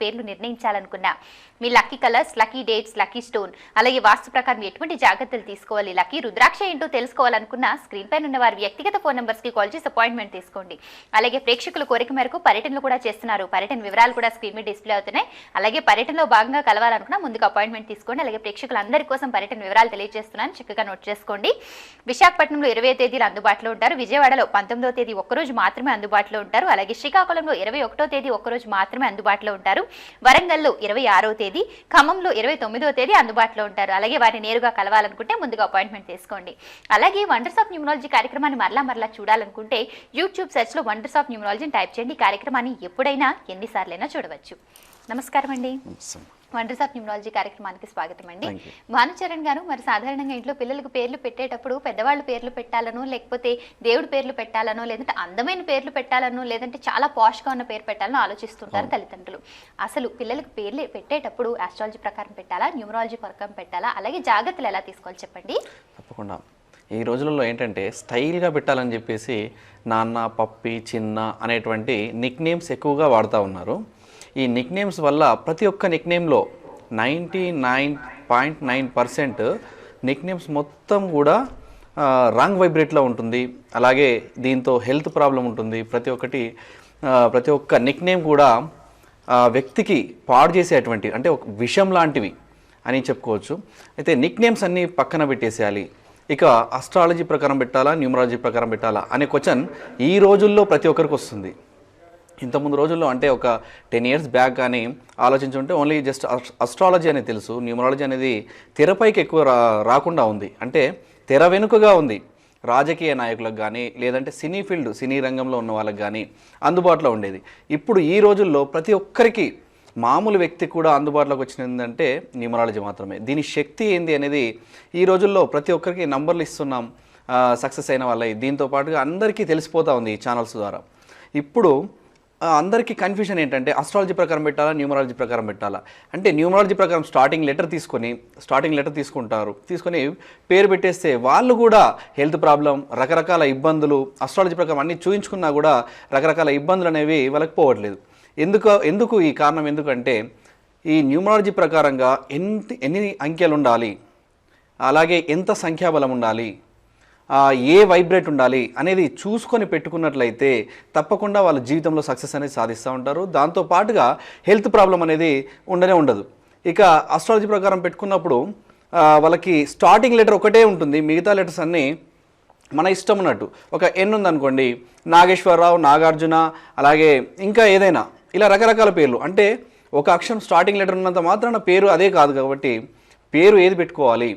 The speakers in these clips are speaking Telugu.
పేర్లు నిర్ణయించాలనుకున్నా మీ lucky colours, lucky dates, lucky stone, అలాగే వాస్తు ప్రకారం ఎటువంటి జాగ్రత్తలు తీసుకోవాలి, లక్కీ రుద్రాక్ష ఏంటో తెలుసుకోవాలనుకున్నా స్క్రీన్ పైన ఉన్న వారి వ్యక్తిగత ఫోన్ నంబర్స్ కి కాల్ చేసి అపాయింట్మెంట్ తీసుకోండి. అలాగే ప్రేక్షకుల కోరిక మేరకు పర్యటనలు కూడా చేస్తున్నారు. పర్యటన వివరాలు కూడా స్క్రీన్ మీద డిస్ప్లే అవుతున్నాయి. అలాగే పర్యటనలో భాగంగా కలవాలనుకున్నా ముందుగా అపాయింట్మెంట్ తీసుకోండి. అలాగే ప్రేక్షకులందరి కోసం పర్యటన వివరాలు తెలియజేస్తున్నాను, చక్కగా నోట్ చేసుకోండి. విశాఖపట్నంలో 20వ తేదీలో అందుబాటులో ఉంటారు. విజయవాడలో 19వ తేదీ ఒక్కరోజు మాత్రమే అందుబాటులో ఉంటారు. అలాగే శ్రీకాకుళంలో 21వ తేదీ ఒక్కరోజు మాత్రమే అందుబాటులో ఉంటారు. వరంగల్లో 26వ తేదీ, ఖమ్మంలో 29వ తేదీ అందుబాటులో ఉంటారు. అలాగే వారిని నేరుగా కలవాలనుకుంటే ముందుగా అపాయింట్మెంట్ తీసుకోండి. అలాగే వండర్స్ ఆఫ్ న్యూమరాలజీ కార్యక్రమాన్ని మరలా చూడాలనుకుంటే యూట్యూబ్ సెర్చ్ లో వండర్స్ ఆఫ్ న్యూమరాలజీని టైప్ చేయండి. కార్యక్రమాన్ని ఎప్పుడైనా ఎన్నిసార్లైనా చూడవచ్చు. నమస్కారం అండి. వండర్స్ ఆఫ్ న్యూమరాలజీ కార్యక్రమానికి స్వాగతం అండి. భానుచరణ్ గారు, మరి సాధారణంగా ఇంట్లో పిల్లలకు పేర్లు పెట్టేటప్పుడు పెద్దవాళ్ళు పేర్లు పెట్టాలనో, లేకపోతే దేవుడి పేర్లు పెట్టాలనో, లేదంటే అందమైన పేర్లు పెట్టాలనో, లేదంటే చాలా పాష్గా ఉన్న పేరు పెట్టాలనో ఆలోచిస్తుంటారు తల్లిదండ్రులు. అసలు పిల్లలకు పేర్లు పెట్టేటప్పుడు ఆస్ట్రాలజీ ప్రకారం పెట్టాలా, న్యూమరాలజీ ప్రకారం పెట్టాలా, అలాగే జాగ్రత్తలు ఎలా తీసుకోవాలి చెప్పండి. తప్పకుండా. ఈ రోజులలో ఏంటంటే స్టైల్గా పెట్టాలని చెప్పేసి నాన్న, పప్పి, చిన్న అనేటువంటి నిక్ నేమ్స్ ఎక్కువగా వాడుతూ ఉన్నారు. ఈ నిక్ నేమ్స్ వల్ల ప్రతి ఒక్క నిక్ నేమ్లో 99.9% నిక్ నేమ్స్ మొత్తం కూడా రాంగ్ వైబ్రేట్లో ఉంటుంది. అలాగే దీంతో హెల్త్ ప్రాబ్లం ఉంటుంది. ప్రతి ఒక్క నిక్ నేమ్ కూడా వ్యక్తికి పాడు చేసేటువంటి, అంటే ఒక విషం లాంటివి అని చెప్పుకోవచ్చు. అయితే నిక్ నేమ్స్ అన్నీ పక్కన పెట్టేసేయాలి. ఇక అస్ట్రాలజీ ప్రకారం పెట్టాలా, న్యూమరాలజీ ప్రకారం పెట్టాలా అనే క్వశ్చన్ ఈ రోజుల్లో ప్రతి ఒక్కరికి వస్తుంది. ఇంతకుముందు రోజుల్లో అంటే ఒక 10 years బ్యాక్ కానీ ఆలోచించుంటే ఓన్లీ జస్ట్ అస్ట్రాలజీ అనేది తెలుసు. న్యూమరాలజీ అనేది తెరపైకి ఎక్కువ రాకుండా ఉంది, అంటే తెర వెనుకగా ఉంది. రాజకీయ నాయకులకు కానీ, లేదంటే సినీ రంగంలో ఉన్న వాళ్ళకి కానీ అందుబాటులో ఉండేది. ఇప్పుడు ఈ రోజుల్లో ప్రతి ఒక్కరికి, మామూలు వ్యక్తి కూడా అందుబాటులోకి వచ్చిందంటే న్యూమరాలజీ మాత్రమే. దీని శక్తి ఏంది అనేది ఈ రోజుల్లో ప్రతి ఒక్కరికి నంబర్లు ఇస్తున్నాం సక్సెస్ అయిన వాళ్ళవి. దీంతో పాటుగా అందరికీ తెలిసిపోతూ ఉంది ఈ ఛానల్స్ ద్వారా. ఇప్పుడు అందరికీ కన్ఫ్యూజన్ ఏంటంటే అస్ట్రాలజీ ప్రకారం పెట్టాలా, న్యూమరాలజీ ప్రకారం పెట్టాలా అంటే, న్యూమరాలజీ ప్రకారం స్టార్టింగ్ లెటర్ తీసుకుంటారు. తీసుకొని పేరు పెట్టేస్తే వాళ్ళు కూడా హెల్త్ ప్రాబ్లం, రకరకాల ఇబ్బందులు, అస్ట్రాలజీ ప్రకారం అన్నీ చూయించుకున్నా కూడా రకరకాల ఇబ్బందులు అనేవి వాళ్ళకి పోవట్లేదు. ఎందుకు ఈ కారణం ఎందుకంటే, ఈ న్యూమరాలజీ ప్రకారంగా ఎన్ని అంకెలు ఉండాలి, అలాగే ఎంత సంఖ్యాబలం ఉండాలి, ఏ వైబ్రేట్ ఉండాలి అనేది చూసుకొని పెట్టుకున్నట్లయితే తప్పకుండా వాళ్ళ జీవితంలో సక్సెస్ అనేది సాధిస్తూ ఉంటారు. దాంతోపాటుగా హెల్త్ ప్రాబ్లం అనేది ఉండదు. ఇక అస్ట్రాలజీ ప్రకారం పెట్టుకున్నప్పుడు వాళ్ళకి స్టార్టింగ్ లెటర్ ఒకటే ఉంటుంది, మిగతా లెటర్స్ అన్నీ మన ఇష్టం ఉన్నట్టు. ఒక ఎన్ ఉందనుకోండి, నాగేశ్వరరావు, నాగార్జున, అలాగే ఇంకా ఏదైనా ఇలా రకరకాల పేర్లు. అంటే ఒక అక్షరం స్టార్టింగ్ లెటర్ ఉన్నంత మాత్రాన పేరు అదే కాదు. కాబట్టి పేరు ఏది పెట్టుకోవాలి,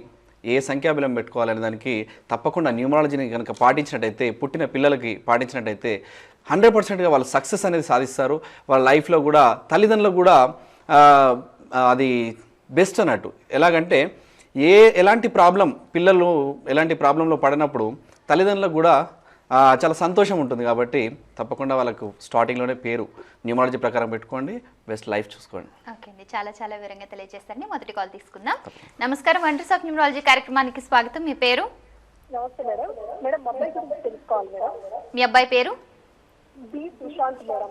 ఏ సంఖ్యాబలం పెట్టుకోవాలనే దానికి తప్పకుండా న్యూమరాలజీని కనుక పాటించినట్టయితే, పుట్టిన పిల్లలకి పాటించినట్టయితే 100%గా వాళ్ళు సక్సెస్ అనేది సాధిస్తారు. వాళ్ళ లైఫ్లో కూడా, తల్లిదండ్రులకు కూడా అది బెస్ట్ అన్నట్టు. ఎలాగంటే ఎలాంటి ప్రాబ్లంలో పడినప్పుడు తల్లిదండ్రులకు కూడా చాలా సంతోషం ఉంటుంది. కాబట్టి తప్పకుండా వాళ్ళకు స్టార్టింగ్లోనే పేరు న్యూమరాలజీ ప్రకారం పెట్టుకోండి, బెస్ట్ లైఫ్ చూసుకోండి. ఓకే అండి, చాలా వివరంగా తెలియజేస్తారండి. మొదటి కాల్ తీసుకుందాం. నమస్కారం, వండర్స్ ఆఫ్ న్యూమరాలజీ కార్యక్రమానికి స్వాగతం. మీ పేరు? నమస్తే మేడం. మేడం మా అబ్బాయి గురించి తెలుసుకోవాలి మేడం. మీ అబ్బాయి పేరు? B Sushant madam.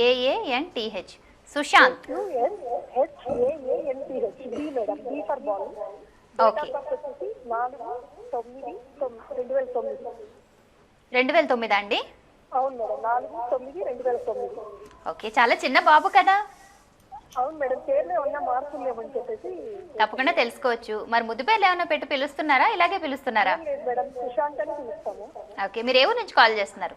AANTH Sushant. B madam, B for ball. Okay. 2009 అండి? అవును మేడం, 4/9/2009. ఓకే, చాలా చిన్న బాబు కదా. అవును మేడం, పేర్లు ఏమన్నా మార్పులు లేవని చెప్పేసి. తప్పకుండా తెలుసుకోవచ్చు. మరి ముద్దు పేర్లు ఏమైనా పెట్టి పిలుస్తున్నారా, ఇలాగే పిలుస్తున్నారా? లేదు మేడం, సుశాంత్ అని పిలుస్తాము. ఓకే, మీరు ఏ ఊరు నుంచి కాల్ చేస్తున్నారు?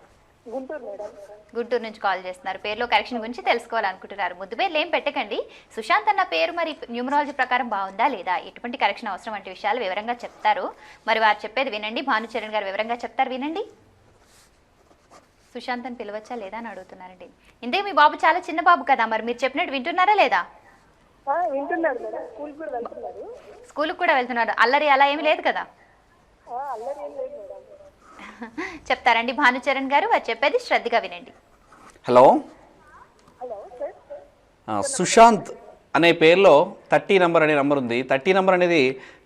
గుంటూరు మేడం. గుంటూరు నుంచి కాల్ చేస్తున్నారు. పేరులో కరెక్షన్ గురించి తెలుసుకోవాలనుకుంటున్నారు. ముద్దు పేర్లు ఏం పెట్టకండి. సుశాంత్ అన్న పేరు మరి న్యూమరాలజీ ప్రకారం బాగుందా లేదా, ఎటువంటి కరెక్షన్ అవసరం వంటి విషయాలు వివరంగా చెప్తారు. మరి వారు చెప్పేది వినండి. భానుచరణ్ గారు వివరంగా చెప్తారు, వినండి. సుశాంత్ అని పిలవచ్చా లేదా అని అడుగుతున్నారండి. ఇంతే, మీ బాబు చాలా చిన్న బాబు కదా, మరి మీరు చెప్పినట్టు వింటున్నారా లేదా? వింటున్నారు మేడం, స్కూల్ కూడా వెళ్తున్నారు. స్కూల్కి కూడా వెళ్తున్నారు. అల్లరి అలా ఏమీ లేదు కదా? అల్లరి ఏం లేదు మేడం. చెప్తారండి భానుచరణ్ గారు, వారు చెప్పేది శ్రద్ధగా వినండి. Hello sir. సుశాంత్ అనే పేరులో 30 నెంబర్ అనే నెంబర్ ఉంది. 30 నెంబర్ అనేది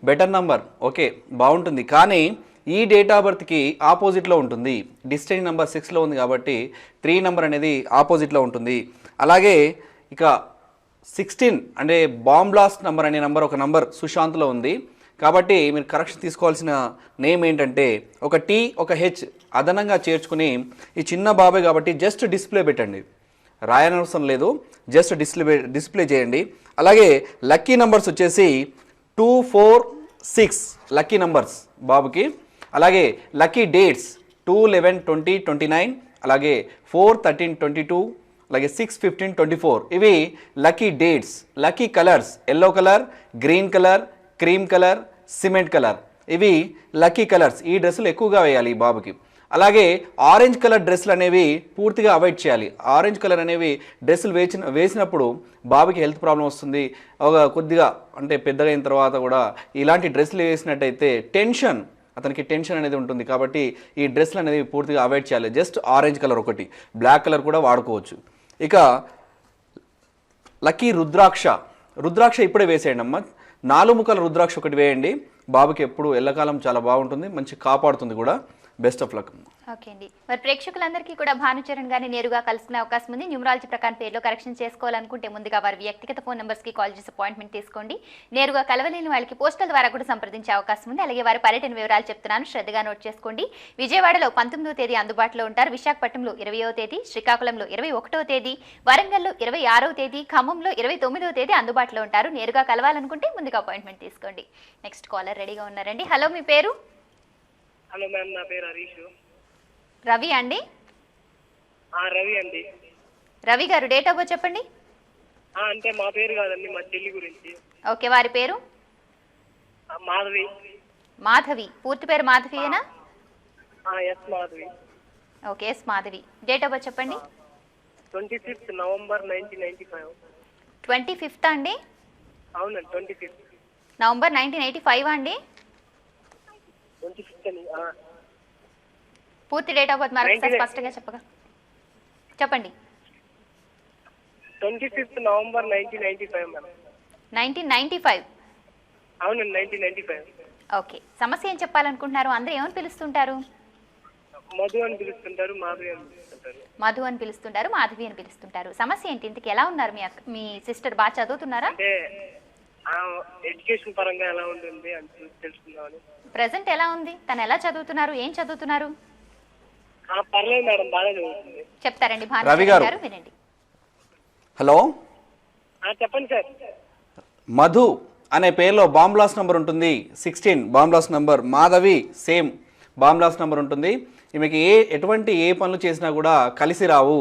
బెటర్ నెంబర్, ఓకే బాగుంటుంది. కానీ ఈ డేట్ ఆఫ్ బర్త్కి ఆపోజిట్లో ఉంటుంది. డెస్టినీ నెంబర్ 6లో ఉంది కాబట్టి 3 నెంబర్ అనేది ఆపోజిట్లో ఉంటుంది. అలాగే ఇక 16 అంటే బాంబ్ బ్లాస్ట్ నెంబర్ అనే నెంబర్ ఒక నెంబర్ సుశాంత్లో ఉంది కాబట్టి మీరు కరెక్షన్ తీసుకోవాల్సిన నేమ్ ఏంటంటే ఒక టీ ఒక హెచ్ అదనంగా చేర్చుకుని ఈ చిన్న బాబాయ్ కాబట్టి జస్ట్ డిస్ప్లే పెట్టండి, రాయనవసరం లేదు, జస్ట్ డిస్ప్లే చేయండి. అలాగే లక్కీ నెంబర్స్ వచ్చేసి 2, 4, 6 లక్కీ నెంబర్స్ బాబుకి. అలాగే లక్కీ డేట్స్ 2, 11, 20, 29, అలాగే 4, 13, 22, అలాగే 6, 15, 24 ఇవి lucky dates. Lucky colours yellow colour, green colour, cream colour, cement colour ఇవి లక్కీ కలర్స్. ఈ డ్రెస్సులు ఎక్కువగా వేయాలి ఈ బాబుకి. అలాగే ఆరెంజ్ కలర్ డ్రెస్సులు అనేవి పూర్తిగా అవాయిడ్ చేయాలి. ఆరెంజ్ కలర్ అనేవి డ్రెస్సులు వేసినప్పుడు బాబుకి హెల్త్ ప్రాబ్లం వస్తుంది. ఒక కొద్దిగా అంటే పెద్దగా అయిన తర్వాత కూడా ఇలాంటి డ్రెస్సులు వేసినట్టయితే అతనికి టెన్షన్ అనేది ఉంటుంది కాబట్టి ఈ డ్రెస్సులు అనేది పూర్తిగా అవాయిడ్ చేయాలి. జస్ట్ ఆరెంజ్ కలర్ ఒకటి, బ్లాక్ కలర్ కూడా వాడుకోవచ్చు. ఇక లక్కీ రుద్రాక్ష ఇప్పుడే వేసేయండి అమ్మ. 4 ముక్కల రుద్రాక్ష ఒకటి వేయండి. బాబుకి ఎప్పుడు ఎల్లకాలం చాలా బాగుంటుంది, మంచి కాపాడుతుంది కూడా. Best of luck. ఓకే అండి. మరి ప్రేక్షకులందరికీ కూడా భానుచరణ్ గారిని నేరుగా కలుసుకునే అవకాశం ఉంది. న్యూమరాలజీ ప్రకారం పేరులో కరెక్షన్ చేసుకోవాలనుకుంటే ముందుగా వారి వ్యక్తిగత ఫోన్ నెంబర్స్కి కాల్ చేసి అపాయింట్మెంట్ తీసుకోండి. నేరుగా కలవలేని వాళ్ళకి పోస్టల్ ద్వారా కూడా సంప్రదించే అవకాశం ఉంది. అలాగే వారి పర్యటన వివరాలు చెప్తున్నాను, శ్రద్ధగా నోట్ చేసుకోండి. విజయవాడలో 19వ తేదీ అందుబాటులో ఉంటారు, విశాఖపట్నంలో 20వ తేదీ, శ్రీకాకుళంలో 21వ తేదీ, వరంగల్లో 26వ తేదీ, ఖమ్మంలో 29వ తేదీ అందుబాటులో ఉంటారు. నేరుగా కలవాలనుకుంటే ముందుగా అపాయింట్మెంట్ తీసుకోండి. నెక్స్ట్ కాలర్ రెడీగా ఉన్నారండి. హలో, మీ పేరు? హలో మ్యామ్, నా పేరు హరీష్. రవి అండి? రవి అండి. రవి గారు డేట్ ఆఫ్ బర్త్ చెప్పండి. అంటే మా పేరు కాదండి, మా చెల్లి గురించి. ఓకే, వారి పేరు? మాధవి. పూర్తి పేరు మాధవియేనా? Yes Madhavi. Okay, yes Madhavi. Date of birth చెప్పండి. 25th November 1995. 25th అండి? అవునండి, 25th నవంబర్ 1985 అండి? 25th అని. పూర్తి డేట్ ఆఫ్ బర్త్ మరొకసారి స్పష్టంగా చెప్పండి. 25th November 1995 madam. 1995? అవునండి, 1995. ఓకే, సమస్య ఏం చెప్పాలనుకుంటున్నారు? అందరూ ఏమని పిలుస్తుంటారు? మధు అని పిలుస్తుంటారు, మాధవి అని పిలుస్తుంటారు. మధు అని పిలుస్తుంటారు, మాధవి అని పిలుస్తుంటారు. సమస్య ఏంటి? ఇంతకి ఎలా ఉన్నారు? మీ సిస్టర్ బాగా చదువుతున్నారా? అంటే ఎడ్యుకేషన్ పరంగా ఎలా ఉంటుంది అని తెలుసుకుందామని. ప్రెసెంట్ ఎలా ఉంది? తను ఎలా చదువుతున్నారు? ఏం చదువుతున్నారు? పర్లేదు మేడం, బాగా చదువుతుంది. చెప్తారండి రవి గారు, వినండి. హలో, చెప్పండి సార్. మధు అనే పేరులో బాంబ్ బ్లాస్ట్ నెంబర్ ఉంటుంది, 16 bomb blast number. Madhavi same bomb blast number ఉంటుంది. ఈమెకి ఎటువంటి పనులు చేసినా కూడా కలిసి రావు.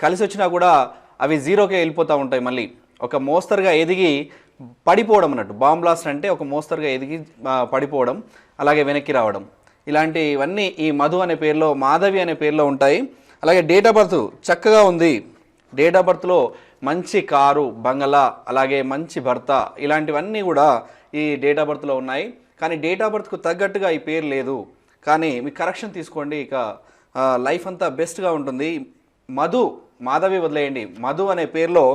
కలిసి వచ్చినా కూడా అవి జీరోకే వెళ్ళిపోతూ ఉంటాయి. మళ్ళీ ఒక మోస్తరుగా ఎదిగి పడిపోవడం అన్నట్టు. బాంబ్ బ్లాస్ట్ అంటే ఒక మోస్తరుగా ఎదిగి పడిపోవడం, అలాగే వెనక్కి రావడం, ఇలాంటివన్నీ ఈ మధు అనే పేరులో, మాధవి అనే పేరులో ఉంటాయి. అలాగే డేట్ ఆఫ్ బర్త్ చక్కగా ఉంది. డేట్ ఆఫ్ బర్త్లో మంచి కారు, బంగళా, అలాగే మంచి భర్త, ఇలాంటివన్నీ కూడా ఈ డేట్ ఆఫ్ బర్త్లో ఉన్నాయి. కానీ డేట్ ఆఫ్ బర్త్కు తగ్గట్టుగా ఈ పేరు లేదు. కానీ మీ కరెక్షన్ తీసుకోండి, ఇక లైఫ్ అంతా బెస్ట్గా ఉంటుంది. మాధవి వదిలేయండి. మధు అనే పేరులో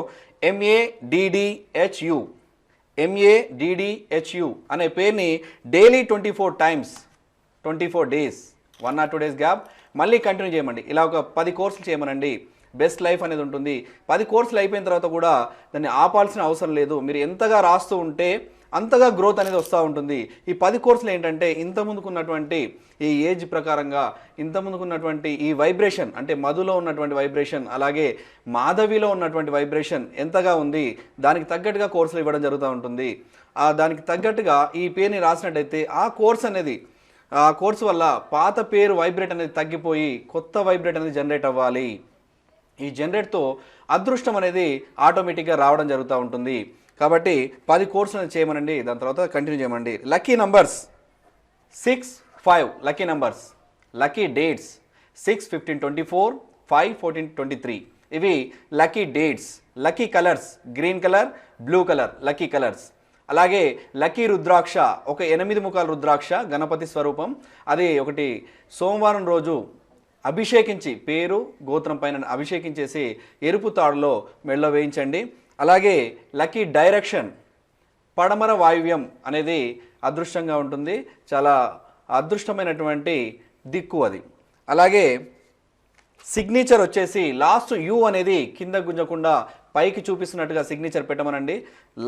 MADDHU అనే పేరుని daily 24 times 24 days 1 or 2 days gap మళ్ళీ కంటిన్యూ చేయమండి. ఇలా ఒక 10 కోర్సులు చేయమనండి. బెస్ట్ లైఫ్ అనేది ఉంటుంది. 10 కోర్సులు అయిపోయిన తర్వాత కూడా దాన్ని ఆపాల్సిన అవసరం లేదు. మీరు ఎంతగా రాస్తూ ఉంటే అంతగా గ్రోత్ అనేది వస్తూ ఉంటుంది. ఈ 10 కోర్సులు ఏంటంటే ఇంతకుముందుకున్నటువంటి ఈ ఏజ్ ప్రకారంగా ఇంతకుముందుకున్నటువంటి ఈ వైబ్రేషన్, అంటే మధులో ఉన్నటువంటి వైబ్రేషన్, అలాగే మాధవిలో ఉన్నటువంటి వైబ్రేషన్ ఎంతగా ఉంది, దానికి తగ్గట్టుగా కోర్సులు ఇవ్వడం జరుగుతూ ఉంటుంది. దానికి తగ్గట్టుగా ఈ పేరుని రాసినట్టయితే ఆ కోర్సు వల్ల పాత పేరు వైబ్రేట్ అనేది తగ్గిపోయి కొత్త వైబ్రేట్ అనేది జనరేట్ అవ్వాలి. ఈ జనరేట్తో అదృష్టం అనేది ఆటోమేటిక్గా రావడం జరుగుతూ ఉంటుంది. కాబట్టి 10 కోర్సులను చేయమనండి, దాని తర్వాత కంటిన్యూ చేయమండి. Lucky numbers 6, 5 lucky numbers. Lucky dates 6, 15, 24, 5, 14, 23 ఇవి lucky dates. Lucky colours green colour, blue colour lucky colours. అలాగే లక్కీ రుద్రాక్ష ఒక 8 ముఖాల రుద్రాక్ష, గణపతి స్వరూపం. అది ఒకటి సోమవారం రోజు అభిషేకించి, పేరు గోత్రం పైన అభిషేకించేసి ఎరుపు తాడులో మెళ్ళ వేయించండి. అలాగే లక్కీ డైరెక్షన్ పడమర వాయువ్యం అనేది అదృష్టంగా ఉంటుంది. చాలా అదృష్టమైనటువంటి దిక్కు అది. అలాగే సిగ్నేచర్ వచ్చేసి లాస్ట్ యూ అనేది కింద గుంజకుండా పైకి చూపిస్తున్నట్టుగా సిగ్నేచర్ పెట్టమనండి.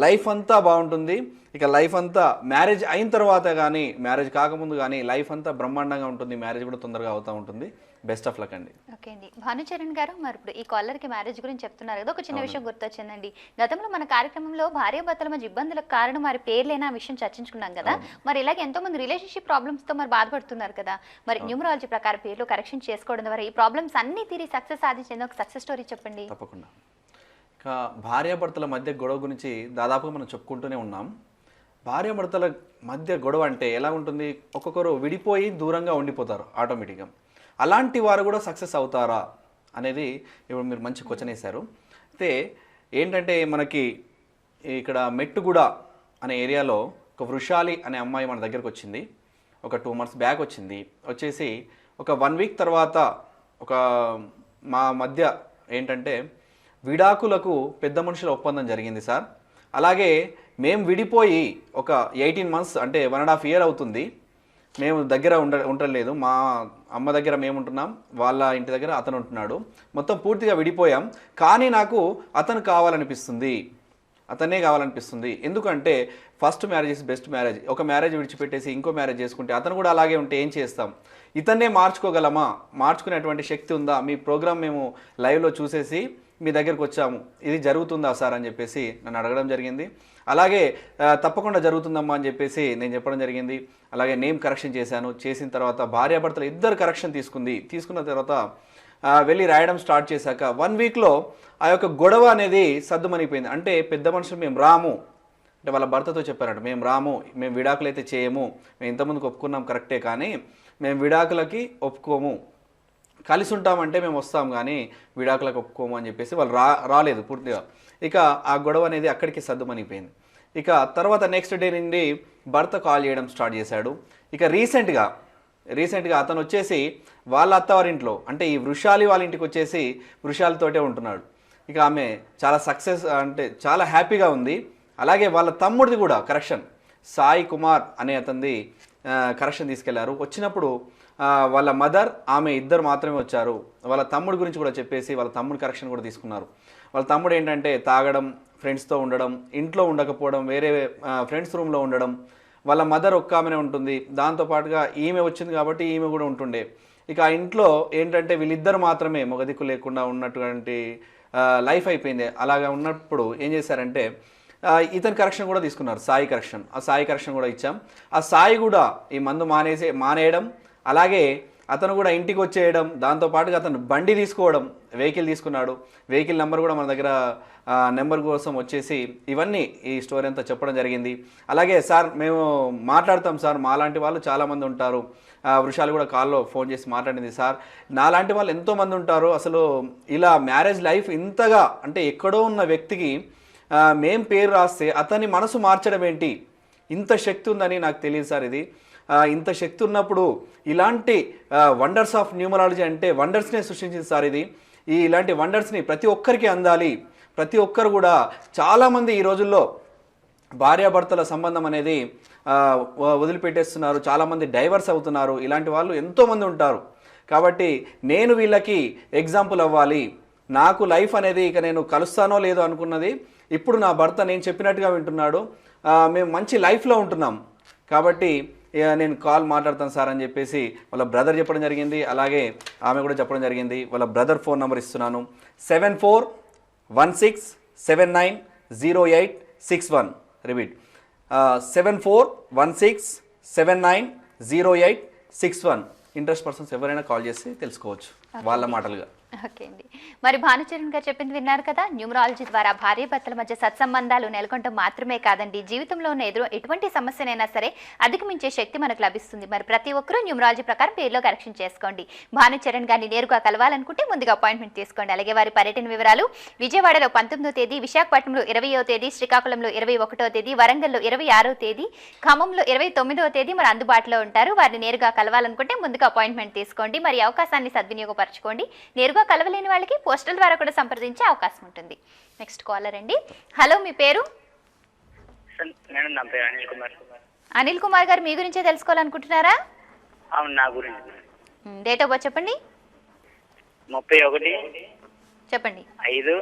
లైఫ్ అంతా బాగుంటుంది. ఇక లైఫ్ అంతా మ్యారేజ్ అయిన తర్వాత కానీ మ్యారేజ్ కాకముందు కానీ లైఫ్ అంతా బ్రహ్మాండంగా ఉంటుంది. మ్యారేజ్ కూడా తొందరగా అవుతూ ఉంటుంది. బెస్ట్ ఆఫ్ లక్ అండి. ఓకే అండి. భానుచరణ్ గారు, మరి ఇప్పుడు ఈ కాలర్కి మ్యారేజ్ గురించి చెప్తున్నారు కదా, ఒక చిన్న విషయం గుర్తొచ్చిందండి. గతంలో మన కార్యక్రమంలో భార్యాభర్తల మధ్య ఇబ్బందులకు కారణం వారి పేర్లేనా విషయం చర్చించుకున్నాం కదా. మరి ఇలాగే ఎంతో మంది రిలేషన్షిప్ ప్రాబ్లమ్స్ తో మరి బాధపడుతున్నారు కదా. మరి న్యూమరాలజీ ప్రకారం పేర్లు కరెక్షన్ చేసుకోవడం ద్వారా ఈ ప్రాబ్లమ్స్ అన్ని తీరి సక్సెస్ సాధించేందుకు ఒక సక్సెస్ స్టోరీ చెప్పండి. తప్పకుండా. ఇక భార్యాభర్తల మధ్య గొడవ గురించి దాదాపుగా మనం చెప్పుకుంటూనే ఉన్నాం. భార్యాభర్తల మధ్య గొడవ అంటే ఎలా ఉంటుంది? ఒక్కొక్కరు విడిపోయి దూరంగా ఉండిపోతారు ఆటోమేటిక్గా. అలాంటి వారు కూడా సక్సెస్ అవుతారా అనేది ఇప్పుడు మీరు మంచి క్వశ్చన్ వేశారు. అయితే ఏంటంటే మనకి ఇక్కడ మెట్టుగూడ అనే ఏరియాలో ఒక వృషాలి అనే అమ్మాయి మన దగ్గరకు వచ్చింది. ఒక 2 months బ్యాక్ వచ్చింది. వచ్చేసి ఒక 1 week తర్వాత ఒక మా మధ్య ఏంటంటే విడాకులకు పెద్ద మనుషుల ఒప్పందం జరిగింది సార్. అలాగే మేము విడిపోయి ఒక 18 months అంటే 1.5 year అవుతుంది. మేము దగ్గర ఉండలేదు. మా అమ్మ దగ్గర మేము ఉంటున్నాం, వాళ్ళ ఇంటి దగ్గర అతను ఉంటున్నాడు. మొత్తం పూర్తిగా విడిపోయాం. కానీ నాకు అతను కావాలనిపిస్తుంది, అతనే కావాలనిపిస్తుంది. ఎందుకంటే first marriage is best marriage. ఒక మ్యారేజ్ విడిచిపెట్టేసి ఇంకో మ్యారేజ్ చేసుకుంటే అతను కూడా అలాగే ఉంటే ఏం చేస్తాం? ఇతన్నే మార్చుకోగలమా? మార్చుకునేటువంటి శక్తి ఉందా? మీ ప్రోగ్రామ్ మేము లైవ్లో చూసేసి మీ దగ్గరకు వచ్చాము, ఇది జరుగుతుందా సార్ అని చెప్పేసి నన్ను అడగడం జరిగింది. అలాగే తప్పకుండా జరుగుతుందమ్మా అని చెప్పేసి నేను చెప్పడం జరిగింది. అలాగే నేమ్ కరెక్షన్ చేశాను. చేసిన తర్వాత భార్యాభర్తలు ఇద్దరు కరెక్షన్ తీసుకున్న తర్వాత వెళ్ళి రాయడం స్టార్ట్ చేశాక 1 weekలో ఆ యొక్క గొడవ అనేది సద్దుమణిపోయింది. అంటే పెద్ద మనుషులు మేము రాము అంటే వాళ్ళ భర్తతో చెప్పారంట, మేము రాము, మేము విడాకులు అయితే చేయము, మేము ఇంతకుముందుకు ఒప్పుకున్నాం కరెక్టే కానీ మేము విడాకులకి ఒప్పుకోము, కలిసి ఉంటామంటే మేము వస్తాం కానీ విడాకులకు ఒప్పుకోము అని చెప్పేసి వాళ్ళు రాలేదు పూర్తిగా. ఇక ఆ గొడవ అనేది అక్కడికి సద్దుమణిపోయింది. ఇక తర్వాత నెక్స్ట్ డే నుండి భర్త కాల్ చేయడం స్టార్ట్ చేశాడు. ఇక రీసెంట్గా అతను వచ్చేసి వాళ్ళ అత్తవారింట్లో అంటే ఈ వృషాలి వాళ్ళ ఇంటికి వచ్చేసి వృషాలితోటే ఉంటున్నాడు. ఇక ఆమె చాలా సక్సెస్ అంటే చాలా హ్యాపీగా ఉంది. అలాగే వాళ్ళ తమ్ముడిది కూడా కరెక్షన్, సాయి కుమార్ అనే అతనిది కరెక్షన్ తీసుకెళ్లారు. వచ్చినప్పుడు వాళ్ళ మదర్ ఆమె ఇద్దరు మాత్రమే వచ్చారు. వాళ్ళ తమ్ముడి గురించి కూడా చెప్పేసి వాళ్ళ తమ్ముడి కరెక్షన్ కూడా తీసుకున్నారు. వాళ్ళ తమ్ముడు ఏంటంటే తాగడం, ఫ్రెండ్స్తో ఉండడం, ఇంట్లో ఉండకపోవడం, వేరే ఫ్రెండ్స్ రూమ్లో ఉండడం. వాళ్ళ మదర్ ఒక్క ఆమెనే ఉంటుంది. దాంతోపాటుగా ఈమె వచ్చింది కాబట్టి ఈమె కూడా ఉంటుండే. ఇక ఆ ఇంట్లో ఏంటంటే వీళ్ళిద్దరు మాత్రమే మొగదిక్కు లేకుండా ఉన్నటువంటి లైఫ్ అయిపోయింది. అలాగా ఉన్నప్పుడు ఏం చేశారంటే ఇతని కరెక్షన్ కూడా తీసుకున్నారు, సాయి కరెక్షన్. ఆ సాయి కరెక్షన్ కూడా ఇచ్చాం. ఆ సాయి కూడా ఈ మందు మానేయడం, అలాగే అతను కూడా ఇంటికి వచ్చేయడం, దాంతోపాటుగా అతను బండి తీసుకోవడం, వెహికల్ తీసుకున్నాడు. వెహికల్ నెంబర్ కూడా మన దగ్గర నెంబర్ కోసం వచ్చేసి ఇవన్నీ ఈ స్టోరీ అంతా చెప్పడం జరిగింది. అలాగే సార్ మేము మాట్లాడతాం సార్, మాలాంటి వాళ్ళు చాలామంది ఉంటారు. వృషాలు కూడా కాల్లో ఫోన్ చేసి మాట్లాడింది, సార్ నాలాంటి వాళ్ళు ఎంతోమంది ఉంటారు. అసలు ఇలా మ్యారేజ్ లైఫ్ ఇంతగా అంటే ఎక్కడో ఉన్న వ్యక్తికి మేం పేరు రాస్తే అతని మనసు మార్చడం ఏంటి? ఇంత శక్తి ఉందని నాకు తెలియదు సార్. ఇది ఇంత శక్తి ఉన్నప్పుడు ఇలాంటి వండర్స్ ఆఫ్ న్యూమరాలజీ అంటే వండర్స్నే సృష్టించింది సార్. ఇది ఇలాంటి వండర్స్ని ప్రతి ఒక్కరికి అందాలి. ప్రతి ఒక్కరు కూడా చాలామంది ఈ రోజుల్లో భార్యాభర్తల సంబంధం అనేది వదిలిపెట్టేస్తున్నారు. చాలామంది డైవర్స్ అవుతున్నారు. ఇలాంటి వాళ్ళు ఎంతోమంది ఉంటారు. కాబట్టి నేను వీళ్ళకి ఎగ్జాంపుల్ అవ్వాలి. నాకు లైఫ్ అనేది ఇక నేను కలుస్తానో లేదో అనుకున్నది ఇప్పుడు నా భర్త నేను చెప్పినట్టుగా వింటున్నాడు. మేము మంచి లైఫ్లో ఉంటున్నాం కాబట్టి నేను కాల్ మాట్లాడతాను సార్ అని చెప్పేసి వాళ్ళ బ్రదర్ చెప్పడం జరిగింది. అలాగే ఆమె కూడా చెప్పడం జరిగింది. వాళ్ళ బ్రదర్ ఫోన్ నెంబర్ ఇస్తున్నాను, 7416790861. రిపీట్ 7416790861. ఇంట్రెస్ట్ పర్సన్స్ ఎవరైనా కాల్ చేసి తెలుసుకోవచ్చు వాళ్ళ మాటలుగా. ఓకే అండి. మరి భానుచరణ్ గారు చెప్పింది విన్నారు కదా. న్యూమరాలజీ ద్వారా భార్యాభర్తల మధ్య సత్సంబంధాలు నెలకొంటం మాత్రమే కాదండి, జీవితంలో ఉన్న ఎటువంటి సమస్యనైనా సరే అధిగమించే శక్తి మనకు లభిస్తుంది. మరి ప్రతి ఒక్కరూ న్యూమరాలజీ ప్రకారం పేరులో కరెక్షన్ చేసుకోండి. భానుచరణ్ గారిని నేరుగా కలవాలనుకుంటే ముందుగా అపాయింట్మెంట్ తీసుకోండి. అలాగే వారి పర్యటన వివరాలు: విజయవాడలో 19వ తేదీ, విశాఖపట్నంలో 20వ తేదీ, శ్రీకాకుళంలో 21వ తేదీ, వరంగల్లో 26వ తేదీ, ఖమ్మంలో 29వ తేదీ మరి అందుబాటులో ఉంటారు. వారిని నేరుగా కలవాలనుకుంటే ముందుగా అపాయింట్మెంట్ తీసుకోండి. మరి అవకాశాన్ని సద్వినియోగపరచుకోండి. నేరుగా కలవలేని వాళ్ళకి పోస్టల్ ద్వారా కూడా సంప్రదించే అవకాశం ఉంటుంది. నెక్స్ట్ కాలర్ అండి. హలో, మీ పేరు? నా పేరు అనిల్ కుమార్. అనిల్ కుమార్ గారు, మీ గురించే తెలుసుకోవాలనుకుంటున్నారా? అవును, నా గురించి. డేట్ ఆఫ్ బర్త్ చెప్పండి. 31 చెప్పండి. 5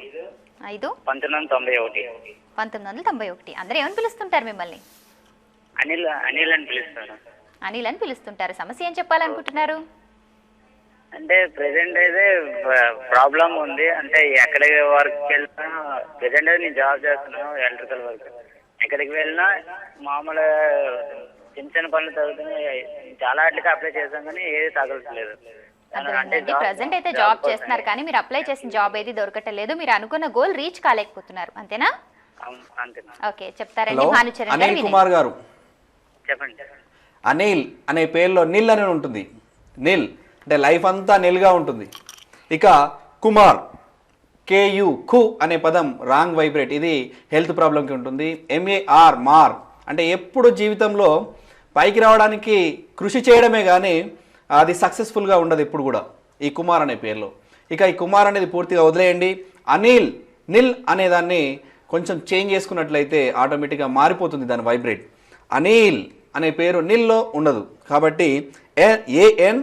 5 1991. 1991. అందరూ ఏమని పిలుస్తుంటారు మిమ్మల్ని? అనిల్ అనిల్ అని పిలుస్తారు. అనిల్ అని పిలుస్తుంటారు. సమస్య ఏం చెప్పాలనుకుంటున్నారు? అంటే ప్రెసెంట్ అయితే ప్రాబ్లం ఉంది. అంటే ఎక్కడికి వర్క్ వెళ్ళినా, ప్రెసెంట్ అయితే నేను జాబ్ చేస్తున్నాను ఎలక్ట్రికల్ వర్క్. ఎక్కడికి వెళ్ళినా మామూలు చిన్న చిన్న పనులు తగ్గుతున్నాయి. చాలా వాటికి అప్లై చేశాం కానీ ఏది తగలట్లేదు. అర్థమైందండి. ప్రజెంట్ అయితే జాబ్ చేస్తున్నారు కానీ మీరు అప్లై చేసిన జాబ్ ఏది దొరకట్లేదు. మీరు అనుకున్న గోల్ రీచ్ కాలేకపోతున్నారు, అంతేనా? అంతేనా? ఓకే, చెప్తారండి. భానుచరణ్ అనిల్ కుమార్ గారు. చెప్పండి. అనిల్ అనే పేరులో నిల్ అని ఉంటుంది. నిల్ అంటే లైఫ్ అంతా నిల్గా ఉంటుంది. ఇక కుమార్, కేయు కు అనే పదం రాంగ్ వైబ్రేట్. ఇది హెల్త్ ప్రాబ్లంకి ఉంటుంది. ఎంఏఆర్ మార్ అంటే ఎప్పుడు జీవితంలో పైకి రావడానికి కృషి చేయడమే కానీ అది సక్సెస్ఫుల్గా ఉండదు ఎప్పుడు కూడా ఈ కుమార్ అనే పేరులో. ఇక ఈ కుమార్ అనేది పూర్తిగా వదిలేయండి. అనిల్ నిల్ అనేదాన్ని కొంచెం చేంజ్ చేసుకున్నట్లయితే ఆటోమేటిక్గా మారిపోతుంది దాని వైబ్రేట్. అనిల్ అనే పేరు నిల్లో ఉండదు కాబట్టి ANEEL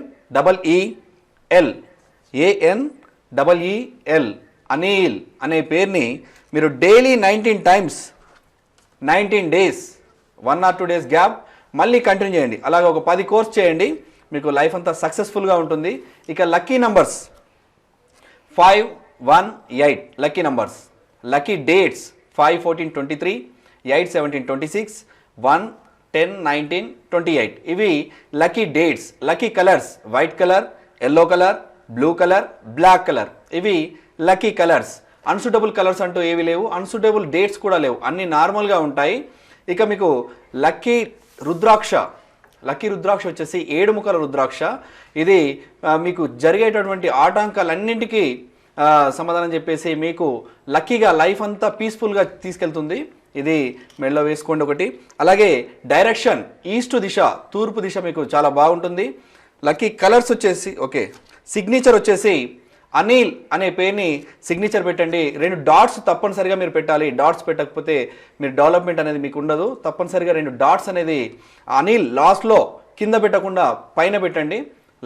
అనిల్ అనే పేరుని మీరు daily 19 times 19 days 1 or 2 days gap మళ్ళీ కంటిన్యూ చేయండి. అలాగే ఒక 10 కోర్స్ చేయండి, మీకు లైఫ్ అంతా సక్సెస్ఫుల్గా ఉంటుంది. ఇక lucky numbers 5, 1, 8 lucky numbers. Lucky dates 5, 14, 23, 8, 17, 26, 1, 10, 19, 28 ఇవి lucky dates. Lucky colours white colour, yellow colour, blue colour, black colour ఇవి లక్కీ కలర్స్. అన్సూటబుల్ కలర్స్ అంటూ ఏవి లేవు, అన్సూటబుల్ డేట్స్ కూడా లేవు, అన్నీ నార్మల్గా ఉంటాయి. ఇక మీకు లక్కీ రుద్రాక్ష వచ్చేసి 7 ముఖాల రుద్రాక్ష. ఇది మీకు జరిగేటటువంటి ఆటంకాలన్నింటికీ సమాధానం చెప్పేసి మీకు లక్కీగా లైఫ్ అంతా పీస్ఫుల్గా తీసుకెళ్తుంది. ఇది మెడలో వేసుకోండి ఒకటి. అలాగే డైరెక్షన్ ఈస్ట్ దిశ, తూర్పు దిశ మీకు చాలా బాగుంటుంది. లక్కీ కలర్స్ వచ్చేసి ఓకే. సిగ్నేచర్ వచ్చేసి అనిల్ అనే పేరుని సిగ్నేచర్ పెట్టండి. 2 డాట్స్ తప్పనిసరిగా మీరు పెట్టాలి. డాట్స్ పెట్టకపోతే మీరు డెవలప్మెంట్ అనేది మీకు ఉండదు. తప్పనిసరిగా 2 డాట్స్ అనేది అనిల్ లాస్ట్లో కింద పెట్టకుండా పైన పెట్టండి.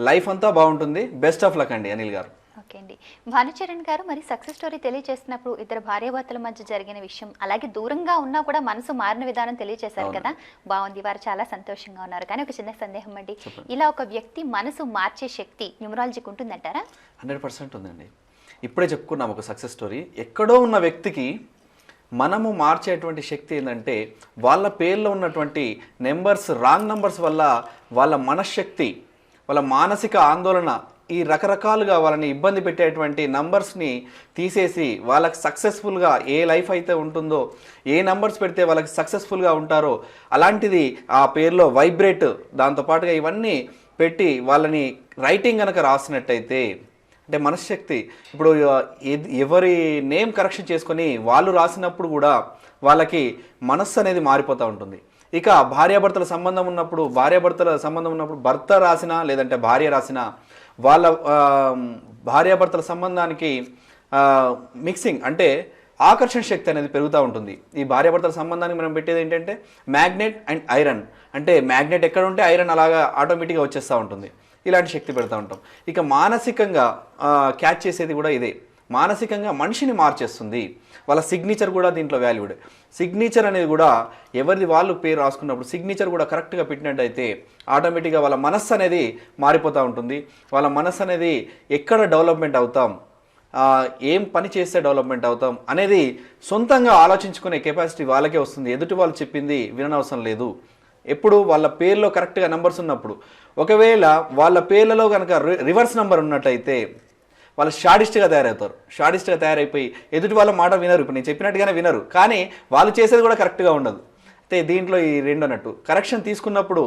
లైఫ్ అంతా బాగుంటుంది. బెస్ట్ ఆఫ్ లక్ అండి అనిల్ గారు. ఓకే అండి. భానుచరణ్ గారు, మరి సక్సెస్ స్టోరీ తెలియజేస్తున్నప్పుడు ఇద్దరు భార్యాభర్తల మధ్య జరిగిన విషయం, అలాగే దూరంగా ఉన్నా కూడా మనసు మారిన విధానం తెలియజేశారు కదా, బాగుంది. వారు చాలా సంతోషంగా ఉన్నారు. కానీ ఒక చిన్న సందేహం అండి, ఇలా ఒక వ్యక్తి మనసు మార్చే శక్తి న్యూమరాలజీకి ఉంటుందంటారా? 100% ఉందండి. ఇప్పుడే చెప్పుకున్నాం ఒక సక్సెస్ స్టోరీ. ఎక్కడో ఉన్న వ్యక్తికి మనము మార్చేటువంటి శక్తి ఏంటంటే వాళ్ళ పేర్లో ఉన్నటువంటి నెంబర్స్, రాంగ్ నెంబర్స్ వల్ల వాళ్ళ మనశ్శక్తి, వాళ్ళ మానసిక ఆందోళన, ఈ రకరకాలుగా వాళ్ళని ఇబ్బంది పెట్టేటువంటి నంబర్స్ని తీసేసి వాళ్ళకి సక్సెస్ఫుల్గా ఏ లైఫ్ అయితే ఉంటుందో, ఏ నంబర్స్ పెడితే వాళ్ళకి సక్సెస్ఫుల్గా ఉంటారో అలాంటిది ఆ పేరులో వైబ్రేట్, దాంతోపాటుగా ఇవన్నీ పెట్టి వాళ్ళని రైటింగ్ కనుక రాసినట్టయితే, అంటే మనశ్శక్తి ఇప్పుడు ఎవరి నేమ్ కరెక్షన్ చేసుకొని వాళ్ళు రాసినప్పుడు కూడా వాళ్ళకి మనస్సు అనేది మారిపోతూ ఉంటుంది. ఇక భార్యాభర్తల సంబంధం ఉన్నప్పుడు భర్త రాసినా లేదంటే భార్య రాసినా వాళ్ళ భార్యాభర్తల సంబంధానికి మిక్సింగ్ అంటే ఆకర్షణ శక్తి అనేది పెరుగుతూ ఉంటుంది. ఈ భార్యాభర్తల సంబంధానికి మనం పెట్టేది ఏంటంటే మ్యాగ్నెట్ అండ్ ఐరన్, అంటే మ్యాగ్నెట్ ఎక్కడ ఉంటే ఐరన్ అలాగా ఆటోమేటిక్గా వచ్చేస్తూ ఉంటుంది. ఇలాంటి శక్తి పెడతా ఉంటాం. ఇక మానసికంగా క్యాచ్ చేసేది కూడా ఇదే. మానసికంగా మనిషిని మార్చేస్తుంది. వాళ్ళ సిగ్నేచర్ కూడా దీంట్లో వాల్యూడ్. సిగ్నేచర్ అనేది కూడా ఎవరిది వాళ్ళు పేరు రాసుకున్నప్పుడు సిగ్నేచర్ కూడా కరెక్ట్గా పెట్టినట్టయితే ఆటోమేటిక్గా వాళ్ళ మనస్సు అనేది మారిపోతూ ఉంటుంది. వాళ్ళ మనస్సు అనేది ఎక్కడ డెవలప్మెంట్ అవుతాం, ఏం పని చేస్తే డెవలప్మెంట్ అవుతాం అనేది సొంతంగా ఆలోచించుకునే కెపాసిటీ వాళ్ళకే వస్తుంది. ఎదుటి వాళ్ళు చెప్పింది విననవసరం లేదు. ఎప్పుడు వాళ్ళ పేర్లో కరెక్ట్గా నెంబర్స్ ఉన్నప్పుడు, ఒకవేళ వాళ్ళ పేర్లలో కనుక రివర్స్ నెంబర్ ఉన్నట్టయితే వాళ్ళు షాడిస్ట్గా తయారవుతారు. షాడిస్ట్గా తయారైపోయి ఎదుటి వాళ్ళ మాట వినరు. ఇప్పుడు నేను చెప్పినట్టుగానే వినరు, కానీ వాళ్ళు చేసేది కూడా కరెక్ట్గా ఉండదు. అయితే దీంట్లో ఈ రెండు అన్నట్టు కరెక్షన్ తీసుకున్నప్పుడు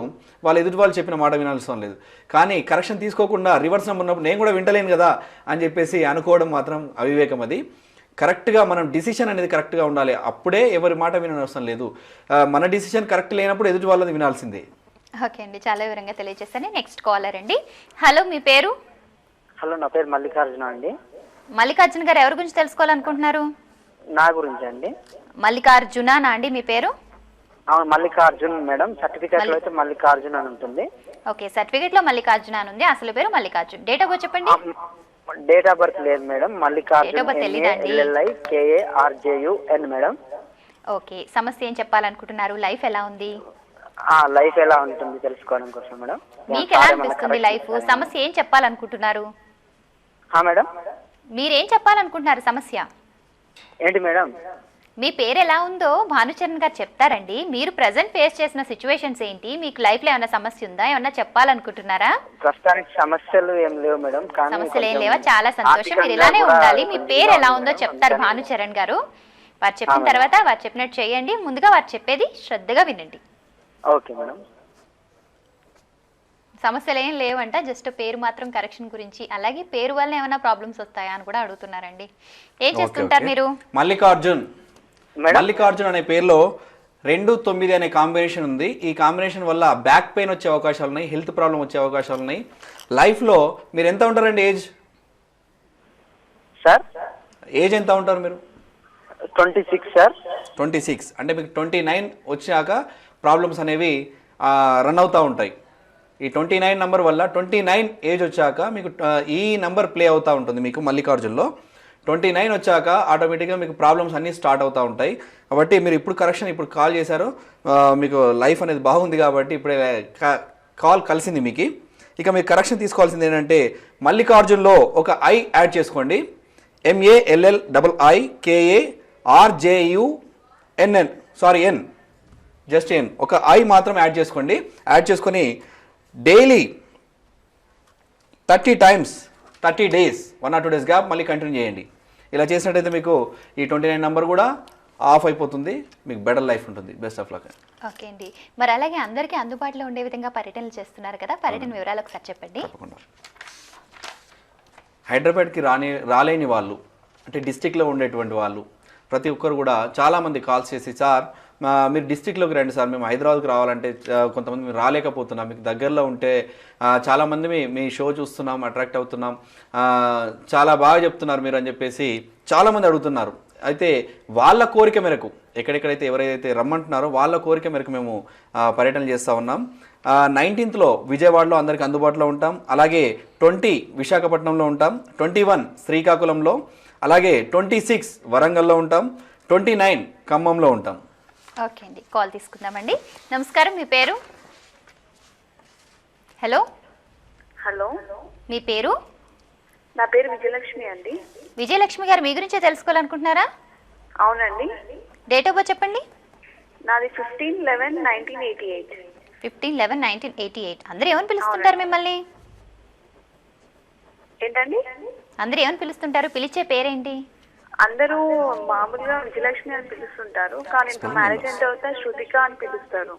వాళ్ళు ఎదుటి వాళ్ళు చెప్పిన మాట వినాల్సిన లేదు, కానీ కరెక్షన్ తీసుకోకుండా రివర్స్ నెంబర్ ఉన్నప్పుడు నేను కూడా వింటలేను కదా అని చెప్పేసి అనుకోవడం మాత్రం అవివేకం. అది కరెక్ట్గా మనం డిసిషన్ అనేది కరెక్ట్గా ఉండాలి. అప్పుడే ఎవరి మాట వినవసరం లేదు. మన డిసిషన్ కరెక్ట్ లేనప్పుడు ఎదుటి వాళ్ళది వినాల్సిందే. ఓకే అండి, చాలా వివరంగా తెలియజేస్తాను. నెక్స్ట్ కాలర్ అండి. హలో, మీ పేరు? హలో, నా పేరు మల్లికార్జున అండి. మల్లికార్జున గారు, ఎవరి గురించి తెలుసుకోవాలనుకుంటున్నారు? నా గురించి అండి. మల్లికార్జున అండి మీ పేరు? అవును మల్లికార్జున్ మేడం, సర్టిఫికేట్ లో అయితే మల్లికార్జున్ అని ఉంటుంది. ఓకే, సర్టిఫికేట్ లో మల్లికార్జున అని ఉంది, అసలు పేరు మల్లికార్జున్. డేట్ ఆఫ్ బర్త్ చెప్పండి. డేట్ ఆఫ్ బర్త్ లేదు madam, Mallikarjun Date of birth తెలీదండి. MALLIKARJUN madam. ఓకే, సమస్య ఏం చెప్పాలనుకుంటున్నారు? లైఫ్ ఎలా ఉంది? లైఫ్ ఎలా ఉంటుంది తెలుసుకోవడం కోసం మేడం. మీకు ఎలా అనిపిస్తుంది లైఫ్? సమస్య ఏం చెప్పాలనుకుంటున్నారు? మేడం మీరేం చెప్పాలనుకుంటున్నారు సమస్య? ఏంటి మేడం? మీ పేరు ఎలా ఉందో భానుచరణ్ గారు చెప్తారండి. మీరు ప్రజెంట్ ఫేస్ చేసిన సిచ్యువేషన్స్ ఏంటి? మీకు లైఫ్ లో ఏమైనా సమస్య ఉందా? ఏమన్నా చెప్పాలనుకుంటున్నారా? ప్రస్తుతానికి సమస్యలు ఏం లేవు మేడం. కానీ సమస్యలు ఏం లేవా? చాలా సంతోషం. మీరు ఇలానే ఉండాలి. మీ పేరు ఎలా ఉందో చెప్తారు భానుచరణ్ గారు. వారు చెప్పిన తర్వాత వారు చెప్పినట్టు చేయండి. ముందుగా వారు చెప్పేది శ్రద్ధగా వినండి. Okay madam. సమస్యలు ఏం లేవంట, జస్ట్ పేరు మాత్రం కరెక్షన్ గురించి, అలాగే పేరు వల్ల ఏమైనా ప్రాబ్లమ్స్ వస్తాయా అని కూడా అడుగుతున్నారండి. ఏం చేస్తుంటారు మీరు? మల్లికార్జున్ అనే పేరులో 2-9 అనే కాంబినేషన్ ఉంది. ఈ కాంబినేషన్ వల్ల బ్యాక్ పెయిన్ వచ్చే అవకాశాలు ఉన్నాయి, హెల్త్ ప్రాబ్లం వచ్చే అవకాశాలు ఉన్నాయి. లైఫ్లో మీరు ఎంత ఉంటారండి? ఏజ్ ఎంత ఉంటారు మీరు? 26 సార్. 26 అంటే మీకు 29 వచ్చాక ప్రాబ్లమ్స్ అనేవి రన్ అవుతూ ఉంటాయి. ఈ 29 నెంబర్ వల్ల 29 ఏజ్ వచ్చాక మీకు ఈ నెంబర్ ప్లే అవుతూ ఉంటుంది. మీకు మల్లికార్జున్లో 29 వచ్చాక ఆటోమేటిక్గా మీకు ప్రాబ్లమ్స్ అన్నీ స్టార్ట్ అవుతూ ఉంటాయి. కాబట్టి మీరు ఇప్పుడు కరెక్షన్ ఇప్పుడు కాల్ చేశారు, మీకు లైఫ్ అనేది బాగుంది కాబట్టి ఇప్పుడే కాల్ కలిసింది మీకు. ఇక మీరు కరెక్షన్ తీసుకోవాల్సింది ఏంటంటే మల్లికార్జున్లో ఒక ఐ యాడ్ చేసుకోండి. MALLIKARJUNN జస్ట్ ఎన్, ఒక ఐ మాత్రం యాడ్ చేసుకోండి. యాడ్ చేసుకొని daily 30 times 30 days 1 or 2 days gap మళ్ళీ కంటిన్యూ చేయండి. ఇలా చేసినట్టయితే మీకు ఈ 29 నెంబర్ కూడా ఆఫ్ అయిపోతుంది, మీకు బెటర్ లైఫ్ ఉంటుంది. Best of luck. ఓకే అండి, మరి అలాగే అందరికీ అందుబాటులో ఉండే విధంగా పర్యటనలు చేస్తున్నారు కదా, పర్యటన వివరాలు ఒకసారి చెప్పండి. తప్పకుండా. హైదరాబాద్కి రాలేని వాళ్ళు అంటే డిస్టిక్లో ఉండేటువంటి వాళ్ళు ప్రతి ఒక్కరు కూడా చాలామంది కాల్స్ చేసి, సార్ మీరు డిస్టిక్లోకి రండి సార్, మేము హైదరాబాద్కి రావాలంటే కొంతమంది మేము రాలేకపోతున్నాం, మీకు దగ్గరలో ఉంటే చాలామంది మీ షో చూస్తున్నాం, అట్రాక్ట్ అవుతున్నాం, చాలా బాగా చెప్తున్నారు మీరు అని చెప్పేసి చాలామంది అడుగుతున్నారు. అయితే వాళ్ళ కోరిక మేరకు ఎక్కడెక్కడైతే ఎవరైతే రమ్మంటున్నారో వాళ్ళ కోరిక మేరకు మేము పర్యటన చేస్తూ ఉన్నాం. 19th విజయవాడలో అందరికీ అందుబాటులో ఉంటాం. అలాగే 20 విశాఖపట్నంలో ఉంటాం, 21 శ్రీకాకుళంలో, అలాగే 26 వరంగల్లో ఉంటాం, 29 ఖమ్మంలో ఉంటాం. ఓకే అండి, కాల్ తీసుకుందామండి. నమస్కారం, మీ పేరు? హలో హలో, మీ పేరు? నా పేరు విజయలక్ష్మి అండి. విజయలక్ష్మి గారు, మీ గురించే తెలుసుకోవాలనుకుంటున్నారా? అవునండి. డేట్ ఆఫ్ బర్త్ చెప్పండి. నాది 15/11/1988. 15/11/1988. అందరూ ఏమని పిలుస్తుంటారు మిమ్మల్ని? ఏంటండి? అందరూ ఏమని పిలుస్తుంటారు? పిలిచే పేరేంటి? అందరూ మామూలుగా విజయలక్ష్మి అని పిలుస్తుంటారు, కానీ ఇంకా మ్యారేజ్ అయిన తర్వాత శృతిక అని పిలుస్తారు.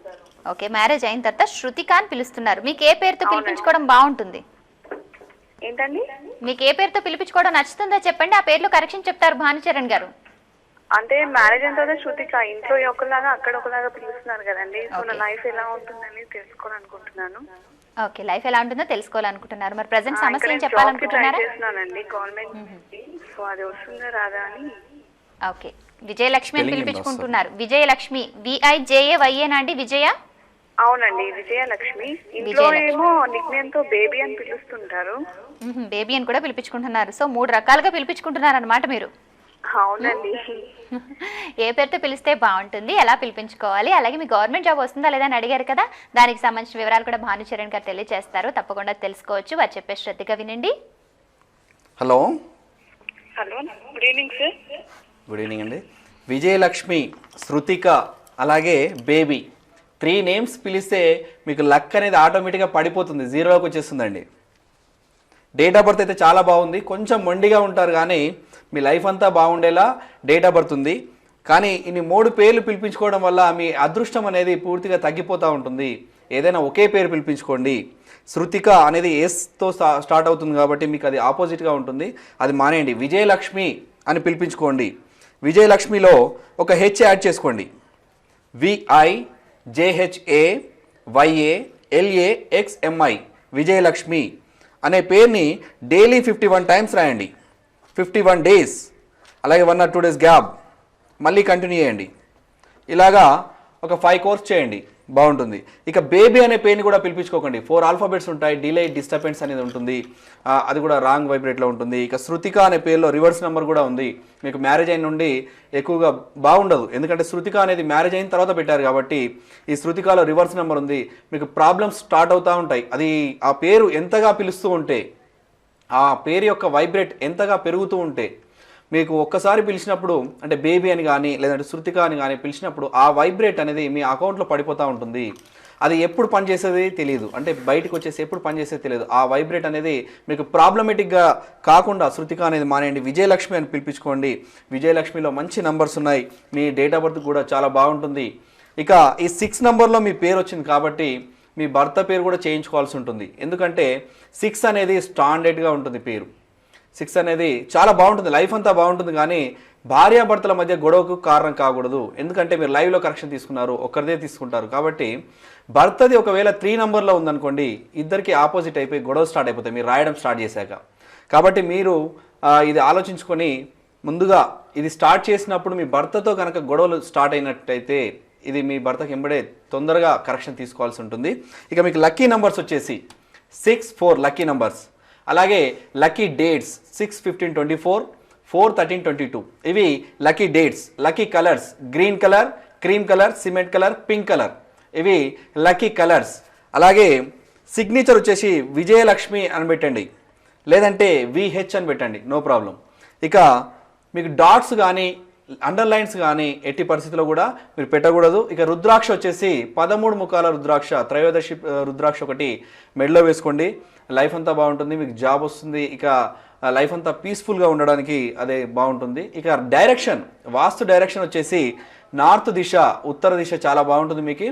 ఓకే, మ్యారేజ్ అయిన తర్వాత శృతిక అని పిలుస్తున్నారు. మీకు ఏ పేరుతో పిలిపించుకోవడం బాగుంటుంది? ఏంటండి? మీకు ఏ పేరుతో పిలిపించుకోవడం నచ్చుతుందో చెప్పండి, ఆ పేర్లో కరెక్షన్ చెప్తారు భానుచరణ్ గారు. అంటే మ్యారేజ్ అయిన తర్వాత శృతిక, ఇంట్లో ఒకలాగా అక్కడ ఒకలాగా పిలుస్తున్నారు కదండి. సో నా లైఫ్ ఎలా ఉంటుందని తెలుసుకోవాలనుకుంటున్నాను. ఓకే, లైఫ్ ఎలా ఉంటుందో తెలుసుకోవాలనుకుంటున్నారు. మరి ప్రజెంట్ సమస్య ఏం చెప్పాలనుకుంటున్నారా? చేస్తున్నానండి గవర్నమెంట్, సో అది వస్తుందా రాదా అని. ఓకే, విజయలక్ష్మి అని పిలిపించుకుంటున్నారు. విజయలక్ష్మి VIJAYA అండి? విజయ? అవునండి, విజయలక్ష్మి. ఇంట్లో ఏమో నిక్నేమ్ తో బేబీ అని పిలుస్తుంటారు. బేబీ అని కూడా పిలిపించుకుంటున్నారు. సో 3 రకాలుగా పిలిపించుకుంటున్నారు అన్నమాట మీరు. అవునండి. ఏ పేరుతో పిలిస్తే బాగుంటుంది, ఎలా పిలిపించుకోవాలి, అలాగే మీ గవర్నమెంట్ జాబ్ వస్తుందా లేదా అని అడిగారు కదా, దానికి సంబంధించిన వివరాలు కూడా భానుచరణ్ గారు తెలియజేస్తారు. తప్పకుండా తెలుసుకోవచ్చు, వారు చెప్పే శ్రద్ధగా వినండి. Hello. Hello, good evening sir. Good evening అండి. విజయలక్ష్మి, శృతిక, అలాగే బేబీ 3 నేమ్స్ పిలిస్తే మీకు లక్ అనేది ఆటోమేటిక్గా పడిపోతుంది, 0లోకి వచ్చేస్తుందండి. డేట్ ఆఫ్ బర్త్ అయితే చాలా బాగుంది, కొంచెం మొండిగా ఉంటారు కానీ మీ లైఫ్ అంతా బాగుండేలా డేట్ ఆఫ్ బర్త్ ఉంది. కానీ ఇన్ని 3 పేర్లు పిలిపించుకోవడం వల్ల మీ అదృష్టం అనేది పూర్తిగా తగ్గిపోతూ ఉంటుంది. ఏదైనా ఒకే పేరు పిలిపించుకోండి. శృతిక అనేది ఎస్తో స్టార్ట్ అవుతుంది కాబట్టి మీకు అది ఆపోజిట్గా ఉంటుంది, అది మానేయండి. విజయలక్ష్మి అని పిలిపించుకోండి. విజయలక్ష్మిలో ఒక హెచ్ యాడ్ చేసుకోండి. VIJHAYALAXMI విజయలక్ష్మి అనే పేరుని డైలీ 51 times రాయండి. 51 days, అలాగే 1 or 2 days గ్యాప్ మళ్ళీ కంటిన్యూ చేయండి. ఇలాగా ఒక 5 కోర్స్ చేయండి, బాగుంటుంది. ఇక బేబీ అనే పేరుని కూడా పిలిపించుకోకండి. 4 ఆల్ఫాబెట్స్ ఉంటాయి, డిలే డిస్టర్బెన్స్ అనేది ఉంటుంది, అది కూడా రాంగ్ వైబ్రేట్లో ఉంటుంది. ఇక శృతిక అనే పేరులో రివర్స్ నెంబర్ కూడా ఉంది. మీకు మ్యారేజ్ అయిన నుండి ఎక్కువగా బాగుండదు, ఎందుకంటే శృతిక అనేది మ్యారేజ్ అయిన తర్వాత పెట్టారు కాబట్టి ఈ శృతికలో రివర్స్ నెంబర్ ఉంది. మీకు ప్రాబ్లమ్స్ స్టార్ట్ అవుతూ ఉంటాయి. అది ఆ పేరు ఎంతగా పిలుస్తూ ఉంటే, ఆ పేరు యొక్క వైబ్రేట్ ఎంతగా పెరుగుతూ ఉంటే, మీకు ఒక్కసారి పిలిచినప్పుడు అంటే బేబీ అని కానీ లేదంటే శృతిక అని కానీ పిలిచినప్పుడు ఆ వైబ్రేట్ అనేది మీ అకౌంట్లో పడిపోతూ ఉంటుంది. అది ఎప్పుడు పనిచేసేది తెలియదు, అంటే బయటకు వచ్చేసి ఎప్పుడు పనిచేసేది తెలియదు. ఆ వైబ్రేట్ అనేది మీకు ప్రాబ్లమేటిక్గా కాకుండా శృతిక అనేది మానేయండి, విజయలక్ష్మి అని పిలిపించుకోండి. విజయలక్ష్మిలో మంచి నంబర్స్ ఉన్నాయి, మీ డేట్ ఆఫ్ బర్త్ కూడా చాలా బాగుంటుంది. ఇక ఈ 6 నెంబర్లో మీ పేరు వచ్చింది కాబట్టి మీ భర్త పేరు కూడా చేయించుకోవాల్సి ఉంటుంది. ఎందుకంటే 6 అనేది స్టాండర్డ్గా ఉంటుంది పేరు. 6 అనేది చాలా బాగుంటుంది, లైఫ్ అంతా బాగుంటుంది. కానీ భార్యాభర్తల మధ్య గొడవకు కారణం కాకూడదు. ఎందుకంటే మీరు లైవ్లో కరెక్షన్ తీసుకున్నారు, ఒక్కరిదే తీసుకుంటారు కాబట్టి భర్తది ఒకవేళ 3 నెంబర్లో ఉందనుకోండి, ఇద్దరికి ఆపోజిట్ అయిపోయి గొడవ స్టార్ట్ అయిపోతాయి మీరు రాయడం స్టార్ట్ చేశాక. కాబట్టి మీరు ఇది ఆలోచించుకొని ముందుగా ఇది స్టార్ట్ చేసినప్పుడు మీ భర్తతో కనుక గొడవలు స్టార్ట్ అయినట్టయితే ఇది మీ భర్తకి ఎంబడే తొందరగా కరెక్షన్ తీసుకోవాల్సి ఉంటుంది. ఇక మీకు లక్కీ నెంబర్స్ వచ్చేసి 6, 4 లక్కీ నెంబర్స్. అలాగే లక్కీ డేట్స్ 6, 15, 24, 4, 13, 22 ఇవి lucky dates. Lucky colours green colour, cream colour, cement colour, pink colour ఇవి లక్కీ కలర్స్. అలాగే సిగ్నేచర్ వచ్చేసి విజయలక్ష్మి అని పెట్టండి, లేదంటే VH అని పెట్టండి, నో ప్రాబ్లం. ఇక మీకు డాట్స్ కానీ అండర్లైన్స్ కానీ ఎట్టి పరిస్థితుల్లో కూడా మీరు పెట్టకూడదు. ఇక రుద్రాక్ష వచ్చేసి 13 ముఖాల రుద్రాక్ష, త్రయోదశి రుద్రాక్ష ఒకటి మెడలో వేసుకోండి. లైఫ్ అంతా బాగుంటుంది, మీకు జాబ్ వస్తుంది. ఇక లైఫ్ అంతా పీస్ఫుల్గా ఉండడానికి అదే బాగుంటుంది. ఇక డైరెక్షన్, వాస్తు డైరెక్షన్ వచ్చేసి నార్త్ దిశ, ఉత్తర దిశ చాలా బాగుంటుంది. మీకు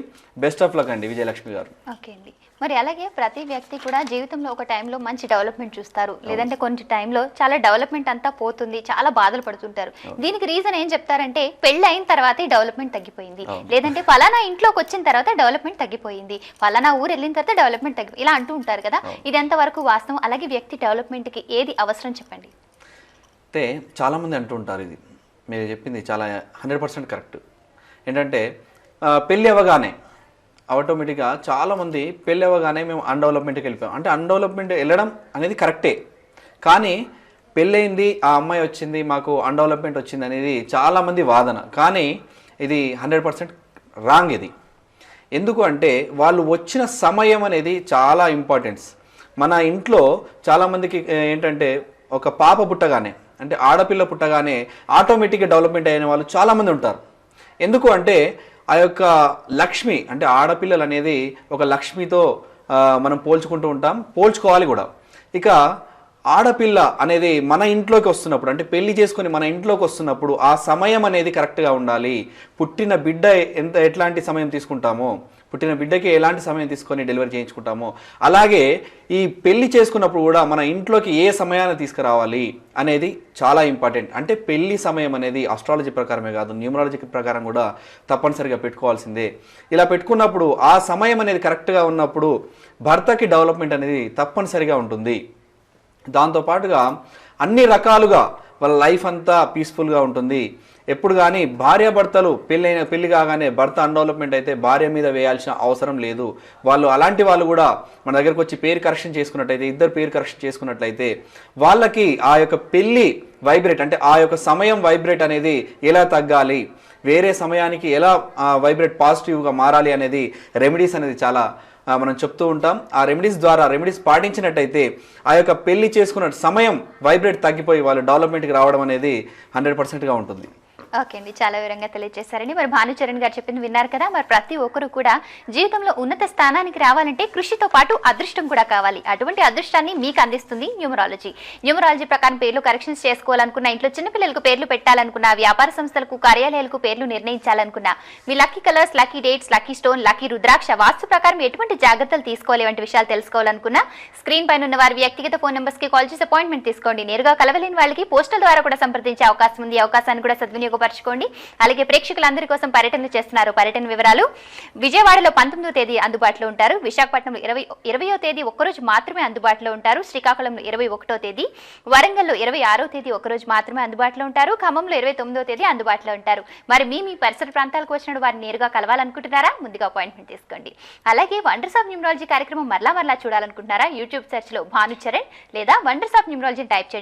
బెస్ట్ ఆఫ్ లక్ అండి విజయలక్ష్మి గారు. ఓకే అండి. మరి అలాగే ప్రతి వ్యక్తి కూడా జీవితంలో ఒక టైంలో మంచి డెవలప్మెంట్ చూస్తారు, లేదంటే కొన్ని టైంలో చాలా డెవలప్మెంట్ అంతా పోతుంది, చాలా బాధలు పడుతుంటారు. దీనికి రీజన్ ఏం చెప్తారంటే పెళ్ళి అయిన తర్వాతే డెవలప్మెంట్ తగ్గిపోయింది, లేదంటే ఫలానా ఇంట్లోకి వచ్చిన తర్వాత డెవలప్మెంట్ తగ్గిపోయింది, ఫలానా ఊరు వెళ్ళిన తర్వాత డెవలప్మెంట్ తగ్గిపోయింది, ఇలా అంటూ ఉంటారు కదా. ఇది ఎంతవరకు వాస్తవం? అలాగే వ్యక్తి డెవలప్మెంట్కి ఏది అవసరం చెప్పండి. అయితే చాలామంది అంటూ ఉంటారు, ఇది మీరు చెప్పింది చాలా 100% కరెక్ట్. ఏంటంటే పెళ్ళి అవ్వగానే ఆటోమేటిక్గా చాలామంది పెళ్ళి అవ్వగానే మేము అన్డెవలప్మెంట్కి వెళ్ళిపోయాం. అంటే అన్డెవలప్మెంట్ వెళ్ళడం అనేది కరెక్టే, కానీ పెళ్ళయింది, ఆ అమ్మాయి వచ్చింది, మాకు అన్డెవలప్మెంట్ వచ్చింది అనేది చాలామంది వాదన. కానీ ఇది 100% రాంగ్. ఇది ఎందుకు అంటే వాళ్ళు వచ్చిన సమయం అనేది చాలా ఇంపార్టెన్స్. మన ఇంట్లో చాలామందికి ఏంటంటే ఒక పాప పుట్టగానే, అంటే ఆడపిల్ల పుట్టగానే ఆటోమేటిక్గా డెవలప్మెంట్ అయిన వాళ్ళు చాలామంది ఉంటారు. ఎందుకు అంటే ఆ యొక్క లక్ష్మి, అంటే ఆడపిల్లలు అనేది ఒక లక్ష్మితో మనం పోల్చుకుంటూ ఉంటాం, పోల్చుకోవాలి కూడా. ఇక ఆడపిల్ల అనేది మన ఇంట్లోకి వస్తున్నప్పుడు, అంటే పెళ్లి చేసుకొని మన ఇంట్లోకి వస్తున్నప్పుడు ఆ సమయం అనేది కరెక్ట్గా ఉండాలి. పుట్టిన బిడ్డ ఎట్లాంటి సమయం తీసుకుంటామో, పుట్టిన బిడ్డకి ఎలాంటి సమయం తీసుకొని డెలివరీ చేయించుకుంటామో, అలాగే ఈ పెళ్లి చేసుకున్నప్పుడు కూడా మన ఇంట్లోకి ఏ సమయాన్ని తీసుకురావాలి అనేది చాలా ఇంపార్టెంట్. అంటే పెళ్లి సమయం అనేది ఆస్ట్రాలజీ ప్రకారమే కాదు, న్యూమరాలజీ ప్రకారం కూడా తప్పనిసరిగా పెట్టుకోవాల్సిందే. ఇలా పెట్టుకున్నప్పుడు ఆ సమయం అనేది కరెక్ట్గా ఉన్నప్పుడు భర్తకి డెవలప్మెంట్ అనేది తప్పనిసరిగా ఉంటుంది. దాంతోపాటుగా అన్ని రకాలుగా వాళ్ళ లైఫ్ అంతా పీస్ఫుల్గా ఉంటుంది. ఎప్పుడు కానీ భార్యాభర్తలు పెళ్ళి కాగానే భర్త అన్డెవలప్మెంట్ అయితే భార్య మీద వేయాల్సిన అవసరం లేదు. వాళ్ళు అలాంటి వాళ్ళు కూడా మన దగ్గరకు వచ్చి పేరు కరెక్షన్ చేసుకున్నట్టయితే, ఇద్దరు పేరు కరెక్షన్ చేసుకున్నట్లయితే వాళ్ళకి ఆ యొక్క పెళ్ళి వైబ్రేట్, అంటే ఆ యొక్క సమయం వైబ్రేట్ అనేది ఎలా తగ్గాలి, వేరే సమయానికి ఎలా వైబ్రేట్ పాజిటివ్గా మారాలి అనేది రెమెడీస్ అనేది చాలా మనం చెప్తూ ఉంటాం. ఆ రెమెడీస్ పాటించినట్టయితే ఆ యొక్క పెళ్లి చేసుకున్న సమయం వైబ్రేట్ తగ్గిపోయి వాళ్ళు డెవలప్మెంట్కి రావడం అనేది 100%గా ఉంటుంది. ఓకే అండి, చాలా వివరంగా తెలియజేశారండి. మరి భానుచరణ్ గారు చెప్పింది విన్నారు కదా. మరి ప్రతి ఒక్కరు కూడా జీవితంలో ఉన్నత స్థానానికి రావాలంటే కృషితో పాటు అదృష్టం కూడా కావాలి. అటువంటి అదృష్టాన్ని మీకు అందిస్తుంది న్యూమరాలజీ. న్యూమరాలజీ ప్రకారం పేర్లు కరెక్షన్స్ చేసుకోవాలనుకున్నా, ఇంట్లో చిన్నపిల్లలకు పేర్లు పెట్టాలనుకున్నా, వ్యాపార సంస్థలకు కార్యాలయాలకు పేర్లు నిర్ణయించాలనుకున్నా, మీ lucky colours, lucky dates, lucky stone, lucky rudraksha, vastu ప్రకారం ఎటువంటి జాగ్రత్తలు తీసుకోవాలి వంటి విషయాలు తెలుసుకోవాలనుకున్నా స్క్రీన్ పైన ఉన్న వారి వ్యక్తిగత ఫోన్ నెంబర్స్ కి కాల్ చేసి అపాయింట్మెంట్ తీసుకోండి. నేరుగా కలవలేని వాళ్ళకి పోస్టల్ ద్వారా కూడా సంప్రదించే అవకాశం ఉంది. అవకాశాన్ని కూడా సద్వినియోగం ఉపయోగపరచుకోండి. అలాగే ప్రేక్షకులందరి కోసం పర్యటనలు చేస్తున్నారు. పర్యటన వివరాలు: విజయవాడలో 19వ తేదీ అందుబాటులో ఉంటారు. విశాఖపట్నంలో 20వ తేదీ ఒక్కరోజు మాత్రమే అందుబాటులో ఉంటారు. శ్రీకాకుళంలో 21వ తేదీ, వరంగల్లో 26వ తేదీ ఒక్కరోజు మాత్రమే అందుబాటులో ఉంటారు. ఖమ్మంలో 29వ తేదీ అందుబాటులో ఉంటారు. మరి మీ పరిసర ప్రాంతాలకు వచ్చిన వారిని నేరుగా కలవాలనుకుంటున్నారా? ముందుగా అపాయింట్మెంట్ తీసుకోండి. అలాగే వండర్స్ ఆఫ్ న్యూమరాలజీ కార్యక్రమం మరలా చూడాలనుకుంటున్నారా? యూట్యూబ్ సెర్చ్ లో భానుచరణ్ లేదా వండర్స్ ఆఫ్ న్యూమరాలజీ టైప్ చేయండి.